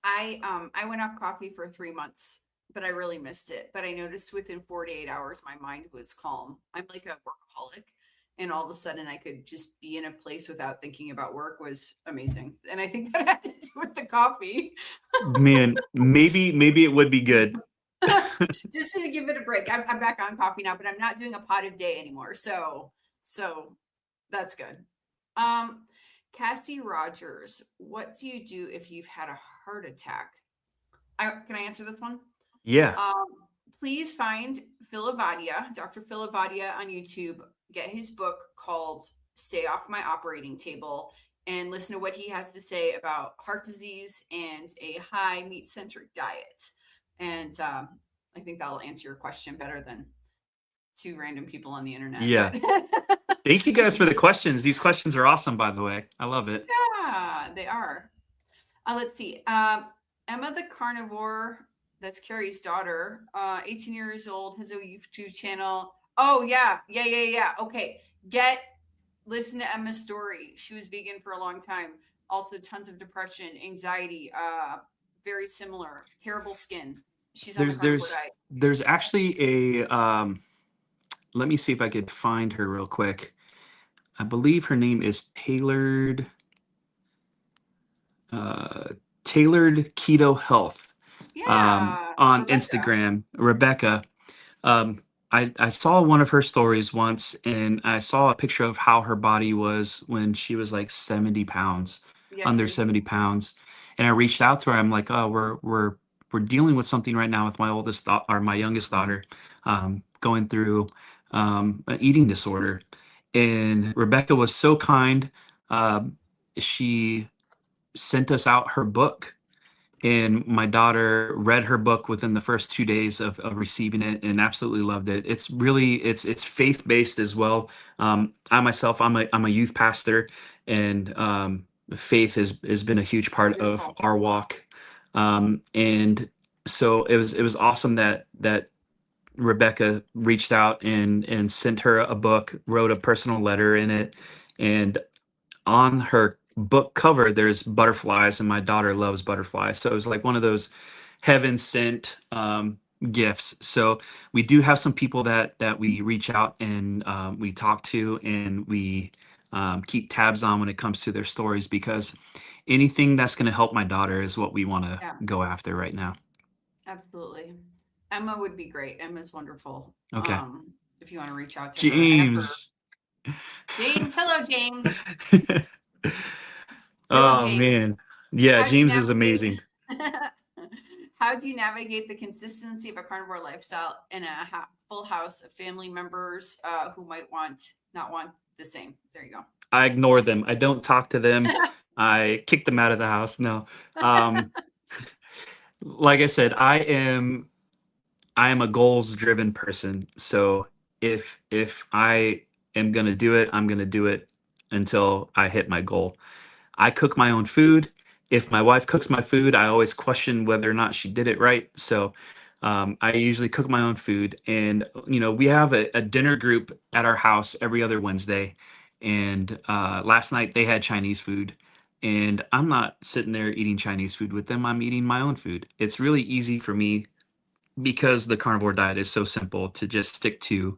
I went off coffee for 3 months, but I really missed it. But I noticed within 48 hours, my mind was calm. I'm like a workaholic, and all of a sudden I could just be in a place without thinking about work. Was amazing. And I think that had to do with the coffee. Man, maybe it would be good. Just to give it a break. I'm back on coffee now, but I'm not doing a pot a day anymore. So that's good. Cassie Rogers, what do you do if you've had a heart attack? Can I answer this one? Yeah. Please find Filavadia, Dr. Filavadia on YouTube. Get his book called Stay Off My Operating Table, and listen to what he has to say about heart disease and a high meat-centric diet. And I think that'll answer your question better than 2 random people on the internet. Yeah. Thank you guys for the questions. These questions are awesome, by the way. I love it. Yeah, they are. Let's see. Emma the carnivore, that's Carrie's daughter, 18 years old, has a YouTube channel. Oh yeah. Okay. Listen to Emma's story. She was vegan for a long time. Also tons of depression, anxiety, very similar, terrible skin. She's on the carnivore diet. There's actually a let me see if I could find her real quick. I believe her name is Tailored Keto Health Yeah. on Rebecca. Instagram. Rebecca. I saw one of her stories once, and I saw a picture of how her body was when she was like 70 pounds, Yeah, under crazy. 70 pounds. And I reached out to her. I'm like, oh, we're dealing with something right now with my youngest daughter, going through an eating disorder. And Rebecca was so kind. She sent us out her book, and my daughter read her book within the first 2 days of receiving it and absolutely loved it. It's faith-based as well. I myself, I'm a youth pastor, and faith has been a huge part of Beautiful. our walk. And so it was awesome that Rebecca reached out and sent her a book, wrote a personal letter in it, and on her book cover there's butterflies, and my daughter loves butterflies, so it was like one of those heaven sent gifts. So we do have some people that we reach out and we talk to, and we keep tabs on when it comes to their stories, because anything that's going to help my daughter is what we want to go after right now. Absolutely. Emma would be great. Emma's wonderful. Okay. If you want to reach out to James. James, hello, James. Oh James. man, yeah, How do you James is amazing. How do you navigate the consistency of a carnivore lifestyle in a full house of family members who might not want the same? There you go. I ignore them. I don't talk to them. I kick them out of the house. No. Like I said, I am a goals driven person. So if I am going to do it, I'm going to do it until I hit my goal. I cook my own food. If my wife cooks my food, I always question whether or not she did it right. So I usually cook my own food. And, we have a dinner group at our house every other Wednesday. And last night they had Chinese food. And I'm not sitting there eating Chinese food with them. I'm eating my own food. It's really easy for me, because the carnivore diet is so simple, to just stick to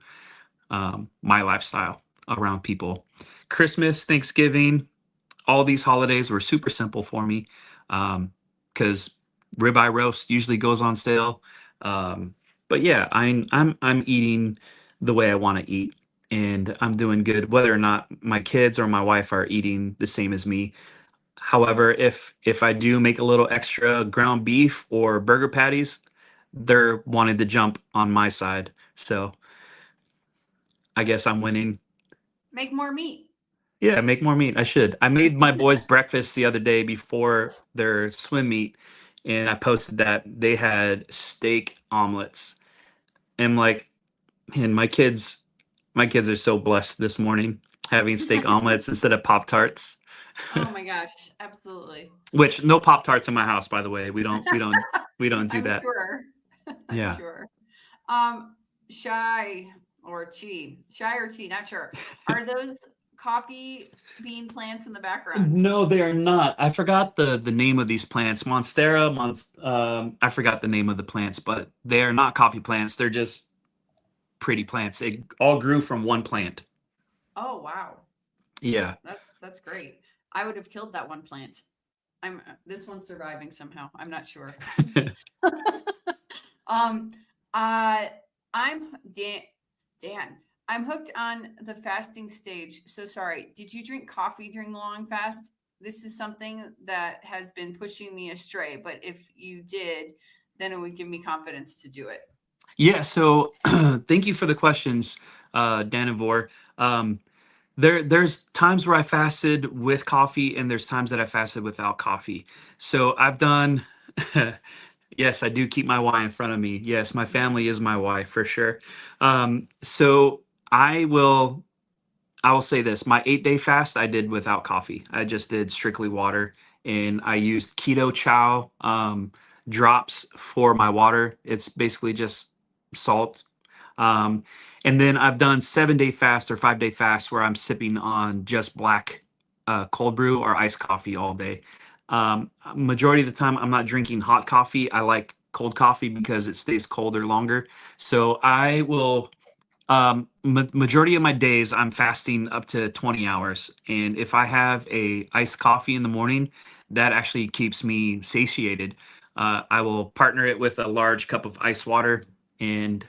my lifestyle around people. Christmas, Thanksgiving, all these holidays were super simple for me, because ribeye roast usually goes on sale. But yeah, I'm eating the way I want to eat, and I'm doing good, whether or not my kids or my wife are eating the same as me. However, if I do make a little extra ground beef or burger patties, they're wanting to jump on my side. So I guess I'm winning. Make more meat. Yeah, make more meat. I should. I made my boys breakfast the other day before their swim meet, and I posted that they had steak omelets. And like, man, my kids are so blessed this morning having steak omelets instead of Pop-Tarts. Oh my gosh, absolutely. Which, no Pop-Tarts in my house, by the way. We don't do I'm that. Sure. Yeah. I'm sure. Shy or chi, not sure. Are those coffee bean plants in the background? No, they are not. I forgot the name of these plants. Monstera, I forgot the name of the plants, but they are not coffee plants. They're just pretty plants. They all grew from one plant. Oh wow. Yeah. That's great. I would have killed that one plant. This one's surviving somehow. I'm not sure. I'm Dan. I'm hooked on the fasting stage. So sorry. Did you drink coffee during the long fast? This is something that has been pushing me astray, but if you did, then it would give me confidence to do it. Yeah. So thank you for the questions, Dan and Vor. There's times where I fasted with coffee, and there's times that I fasted without coffee. So I've done, yes, I do keep my why in front of me. Yes, my family is my why for sure. So I will say this: my 8-day fast I did without coffee. I just did strictly water, and I used keto chow drops for my water. It's basically just salt. Um, and then I've done 7-day fast or 5-day fast where I'm sipping on just black cold brew or iced coffee all day. Majority of the time, I'm not drinking hot coffee. I like cold coffee because it stays colder longer. So I will majority of my days I'm fasting up to 20 hours, and if I have a iced coffee in the morning, that actually keeps me satiated. I will partner it with a large cup of ice water, and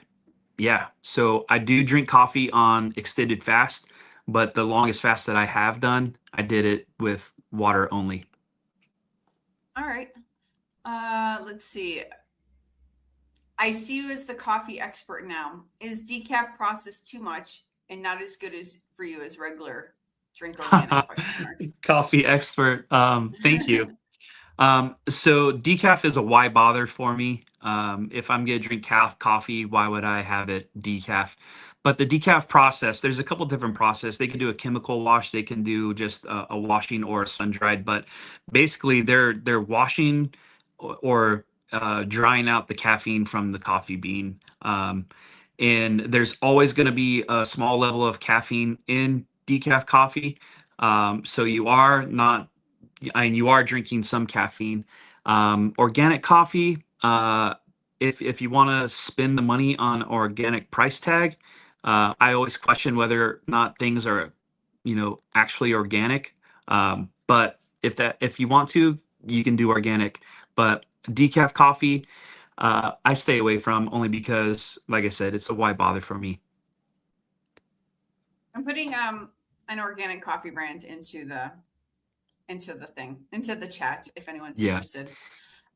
yeah, so I do drink coffee on extended fast, but the longest fast that I have done, I did it with water only. All right. Let's see. I see you as the coffee expert now. Is decaf processed too much and not as good as for you as regular drink organic? Question mark. Coffee expert. Thank you. So decaf is a why bother for me. If I'm gonna drink coffee, why would I have it decaf? But the decaf process, there's a couple different process. They can do a chemical wash, they can do just a washing or a sun dried. But basically, they're washing or drying out the caffeine from the coffee bean. And there's always going to be a small level of caffeine in decaf coffee. So you are not and you are drinking some caffeine. Organic coffee, if you want to spend the money on organic price tag, I always question whether or not things are, actually organic. But if you want to, you can do organic. But decaf coffee, I stay away from only because, like I said, it's a why bother for me. I'm putting an organic coffee brand into the chat if anyone's Yeah. interested.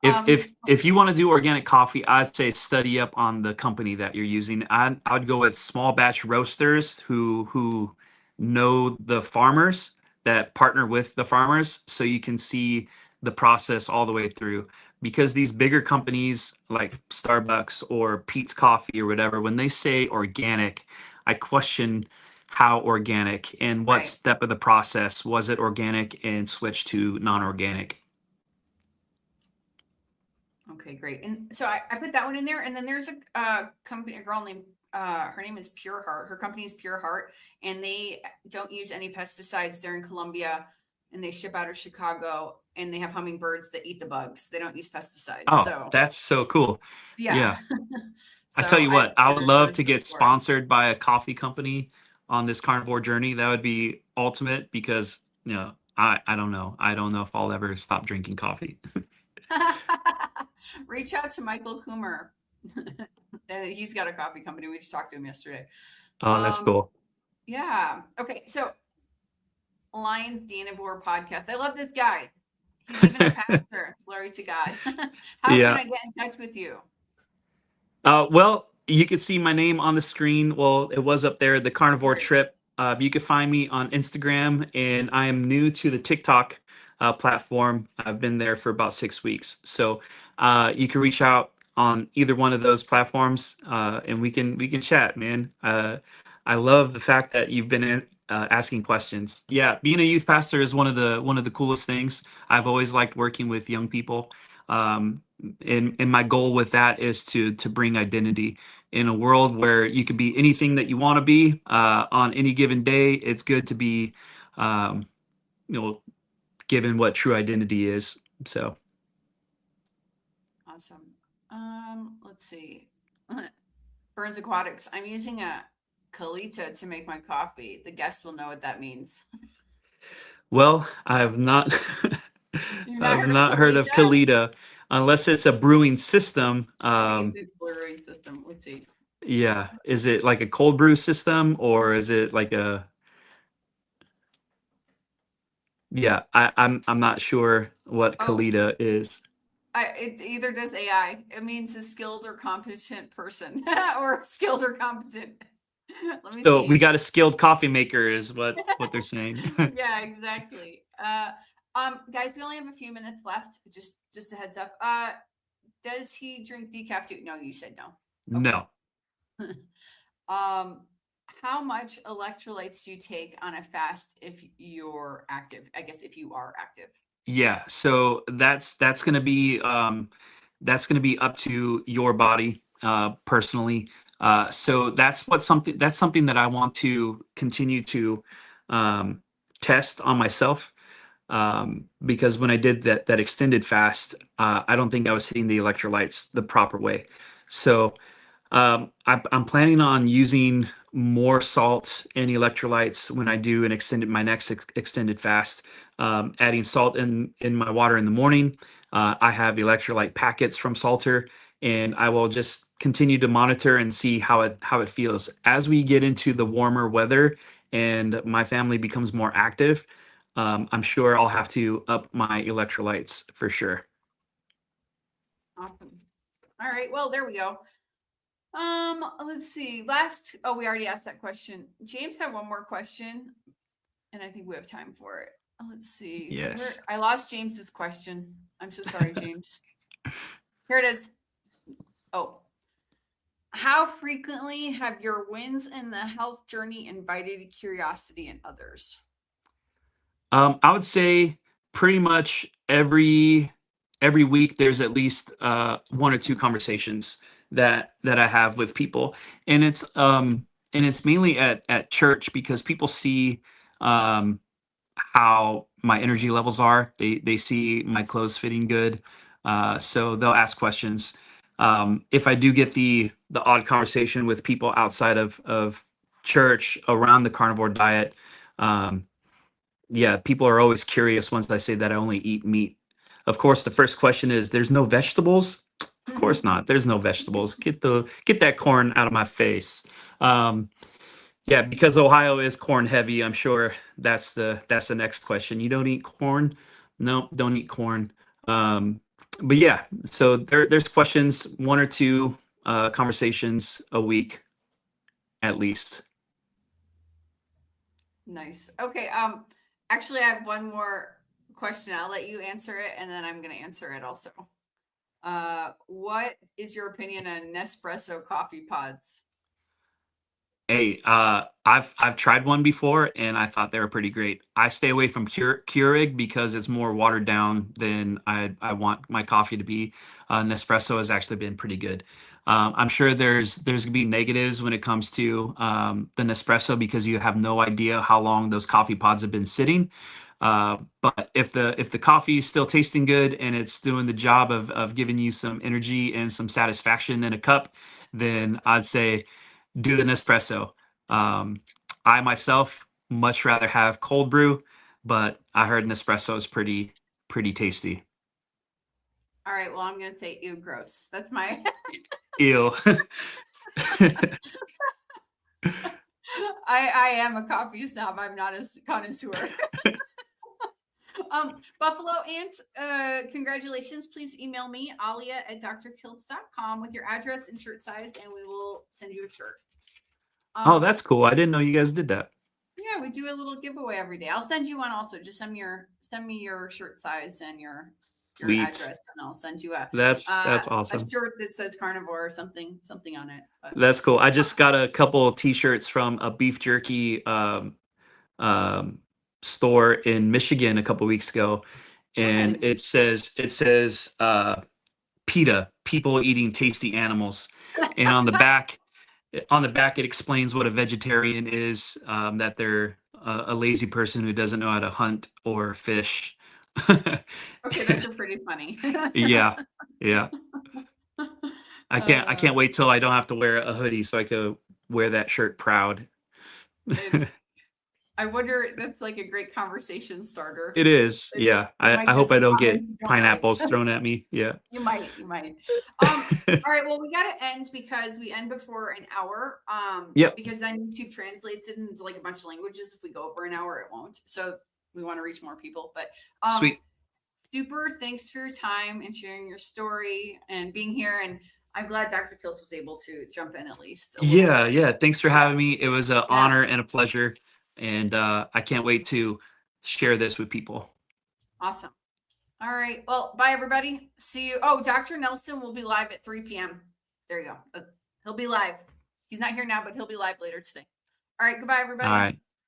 If you want to do organic coffee, I'd say study up on the company that you're using. I would go with small batch roasters who know the farmers that partner with the farmers, so you can see the process all the way through. Because these bigger companies like Starbucks or Pete's Coffee or whatever, when they say organic, I question how organic and what Right. step of the process was it organic and switched to non-organic. Okay, great. And so I put that one in there. And then there's a company, a girl named, her name is Pure Heart. Her company is Pure Heart, and they don't use any pesticides. They're in Colombia, and they ship out of Chicago, and they have hummingbirds that eat the bugs. They don't use pesticides. Oh, So that's so cool. yeah. I So tell you what, I would love referred to her get before. sponsored by a coffee company on this carnivore journey. That would be ultimate because, I don't know. I don't know if I'll ever stop drinking coffee. Reach out to Michael Coomer. He's got a coffee company. We just talked to him yesterday. Oh, that's cool. Yeah. Okay. So Lions Danivore podcast. I love this guy. He's even a pastor. Glory to God. How Yeah. can I get in touch with you? Well, you can see my name on the screen. Well, it was up there, the carnivore There it trip. You can find me on Instagram, and I am new to the TikTok platform. I've been there for about 6 weeks. So you can reach out on either one of those platforms, and we can chat, man. I love the fact that you've been asking questions. Yeah, being a youth pastor is one of the coolest things. I've always liked working with young people. And my goal with that is to bring identity in a world where you could be anything that you want to be on any given day. It's good to be, given what true identity is. So Awesome. Let's see. Burns Aquatics. I'm using a Kalita to make my coffee. The guests will know what that means. well, I've not I've not heard of Kalita unless it's a brewing system. I think it's a brewing system. Let's see. Yeah, is it like a cold brew system or is it like a yeah, I'm not sure what Kalita is. It either does AI. It means a skilled or competent person or skilled or competent. Let me So see. we got a skilled coffee maker is what they're saying. Yeah, exactly. Guys, we only have a few minutes left. Just a heads up. Does he drink decaf too? No, you said no. Okay. No. How much electrolytes do you take on a fast if you're active? I guess if you are active. Yeah, so that's gonna be up to your body personally. So that's something that I want to continue to um, test on myself, because when I did that extended fast, I don't think I was hitting the electrolytes the proper way. So I'm planning on using more salt and electrolytes when I do my next extended fast. Adding salt in my water in the morning. I have electrolyte packets from Salter, and I will just continue to monitor and see how it feels as we get into the warmer weather and my family becomes more active. I'm sure I'll have to up my electrolytes for sure. Awesome. All right. Well, there we go. Let's see. We already asked that question. James had one more question, and I think we have time for it. Let's see. Yes. I lost James's question. I'm so sorry, James. Here it is. Oh. How frequently have your wins in the health journey invited curiosity in others? I would say pretty much every week there's at least one or two conversations that I have with people, and it's mainly at church because people see how my energy levels are. They see my clothes fitting good, so they'll ask questions. If I do get the odd conversation with people outside of church around the carnivore diet, yeah, people are always curious once I say that I only eat meat. Of course, the first question is, "There's no vegetables?" Of course not. There's no vegetables. Get that corn out of my face. Um, yeah, because Ohio is corn heavy. I'm sure that's the next question. You don't eat corn? No, don't eat corn. Um, but yeah, so there's questions, one or two conversations a week at least. Nice. Okay. Actually, I have one more question. I'll let you answer it, and then I'm going to answer it also. What is your opinion on Nespresso coffee pods? Hey, I've tried one before and I thought they were pretty great. I stay away from Keurig because it's more watered down than I want my coffee to be. Nespresso has actually been pretty good. I'm sure there's gonna be negatives when it comes to the Nespresso because you have no idea how long those coffee pods have been sitting. But if the coffee is still tasting good and it's doing the job of giving you some energy and some satisfaction in a cup, then I'd say do the Nespresso. Um, I myself much rather have cold brew, but I heard Nespresso is pretty tasty. All right. Well, I'm going to say ew, gross. That's my. Ew. I am a coffee snob. I'm not a connoisseur. Buffalo Ants, congratulations. Please email me, alia@drkiltz.com with your address and shirt size, and we will send you a shirt. Oh, that's cool. I didn't know you guys did that. Yeah, we do a little giveaway every day. I'll send you one also. Just send me your shirt size and your address, and I'll send you that's awesome. A shirt that says carnivore or something on it. But. That's cool. I just got a couple of t-shirts from a beef jerky store in Michigan a couple weeks ago, and it says PETA, people eating tasty animals, and on the back it explains what a vegetarian is, that they're a lazy person who doesn't know how to hunt or fish. Okay, that's pretty funny. Yeah. I can't wait till I don't have to wear a hoodie so I could wear that shirt proud. I wonder, that's like a great conversation starter. It is. Yeah. I hope I don't get pineapples thrown at me. Yeah. You might. All right. Well, we got to end because we end before an hour. Yep. Because then YouTube translates it into like a bunch of languages. If we go over an hour, it won't. So we want to reach more people. But sweet. Super. Thanks for your time and sharing your story and being here. And I'm glad Dr. Kiltz was able to jump in at least. Yeah. Thanks for having me. It was an honor and a pleasure. And I can't wait to share this with people. Awesome. All right. Well, bye, everybody. See you. Oh, Dr. Nelson will be live at 3 p.m. There you go. He'll be live. He's not here now, but he'll be live later today. All right. Goodbye, everybody. All right.